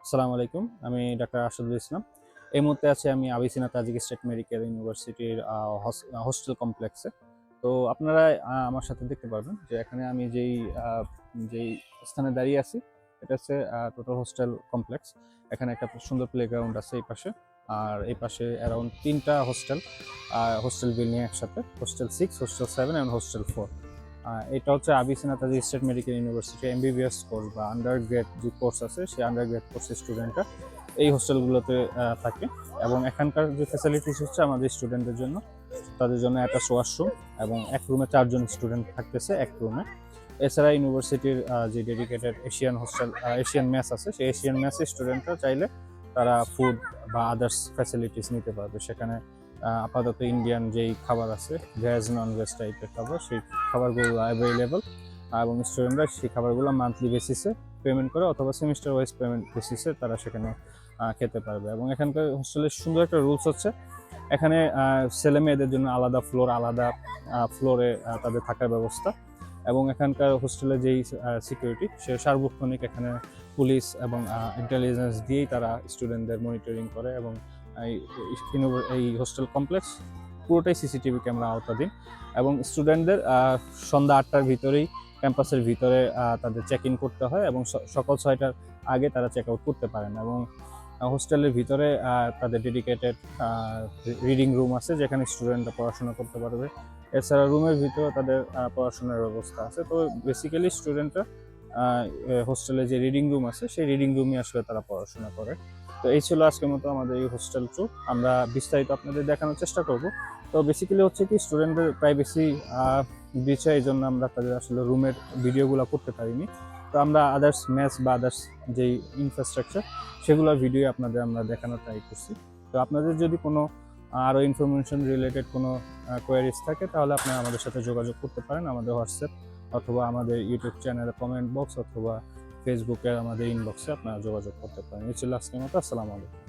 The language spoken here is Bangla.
আসসালামু আলাইকুম। আমি ডাক্তার আসাদুল ইসলাম। এই মুহূর্তে আছি আমি আবিসিনা তাজিক স্টেট মেডিকেল ইউনিভার্সিটির হোস্টেল কমপ্লেক্সে। তো আপনারা আমার সাথে দেখতে পারবেন যে এখানে আমি যেই স্থানে দাঁড়িয়ে আছি, এটা হচ্ছে টোটাল হোস্টেল কমপ্লেক্স। এখানে একটা সুন্দর প্লেগ্রাউন্ড আছে এই পাশে। আর এই পাশে অ্যারাউন্ড ৩টা হোস্টেল বিল্ডিং একসাথে। হোস্টেল 6, হোস্টেল 7 এবং হোস্টেল 4। এটা হচ্ছে আবিসিনা Tajik state medical university MBBS course বা আন্ডার গ্রেড যে কোর্স আছে, সেই আন্ডার গ্রেড কোর্সের স্টুডেন্টরা এই হোস্টেলগুলোতে থাকে। এবং এখানকার যে ফ্যাসিলিটিস হচ্ছে আমাদের স্টুডেন্টদের জন্য, তাদের জন্য একটা ওয়াশরুম এবং এক রুমে 4জন স্টুডেন্ট থাকতেছে এক রুমে। এছাড়া ইউনিভার্সিটির যে ডেডিকেটেড এশিয়ান মেস আছে, সেই এশিয়ান মেসে স্টুডেন্টরা চাইলে তারা ফুড বা আদার্স ফ্যাসিলিটিস নিতে পারবে। সেখানে আপাতত ইন্ডিয়ান যেই খাবার আছে, ভেজ নন ভেজ টাইপের খাবার, সেই খাবারগুলো অ্যাভেলেবল। এবং স্টুডেন্টরা সেই খাবারগুলো মান্থলি বেসিসে পেমেন্ট করে অথবা সেমিস্টার ওয়াইজ পেমেন্ট বেসিসে তারা সেখানে খেতে পারবে। এবং এখানকার হোস্টেলের সুন্দর একটা রুলস হচ্ছে, এখানে ছেলে মেয়েদের জন্য আলাদা আলাদা ফ্লোরে তাদের থাকার ব্যবস্থা। এবং এখানকার হোস্টেলে যেই সিকিউরিটি, সে সার্বক্ষণিক এখানে পুলিশ এবং ইন্টেলিজেন্স দিয়েই তারা স্টুডেন্টদের মনিটরিং করে। এবং এই হোস্টেল কমপ্লেক্স পুরোটাই সিসিটিভি ক্যামেরা আওতাধীন। এবং স্টুডেন্টদের সন্ধ্যা 8টার ভিতরেই ক্যাম্পাসের ভিতরে তাদের চেক ইন করতে হয় এবং সকাল 6টার আগে তারা চেক আউট করতে পারেন। এবং হোস্টেলের ভিতরে তাদের ডেডিকেটেড রিডিং রুম আছে, যেখানে স্টুডেন্টরা পড়াশোনা করতে পারবে। এছাড়া রুমের ভিতরে তাদের পড়াশোনার ব্যবস্থা আছে। তো বেসিক্যালি স্টুডেন্টরা হোস্টেলে যে রিডিং রুম আছে, সেই রিডিং রুমে আসলে তারা পড়াশোনা করে। তো এই ছিল আজকের মতো আমাদের এই হোস্টেল ট্যুর। আমরা বিস্তারিত আপনাদের দেখানোর চেষ্টা করব। তো বেসিক্যালি হচ্ছে কি, স্টুডেন্টদের প্রাইভেসি বিষয়, এই জন্য আমরা তাদের আসলে রুমের ভিডিওগুলো করতে পারিনি। তো আমরা আদার্স মেস বা আদার্স যেই ইনফ্রাস্ট্রাকচার, সেগুলোর ভিডিও আপনাদের আমরা দেখানোর ট্রাই করছি। তো আপনাদের যদি কোনো আরও ইনফরমেশন রিলেটেড কোনো কোয়ারিজ থাকে, তাহলে আপনারা আমাদের সাথে যোগাযোগ করতে পারেন আমাদের হোয়াটসঅ্যাপ অথবা আমাদের ইউটিউব চ্যানেলের কমেন্ট বক্স অথবা ফেসবুকের আমাদের ইনবক্সে আপনারা যোগাযোগ করতে পারেন। এই ছিল আজকের মতো। আসসালামু আলাইকুম।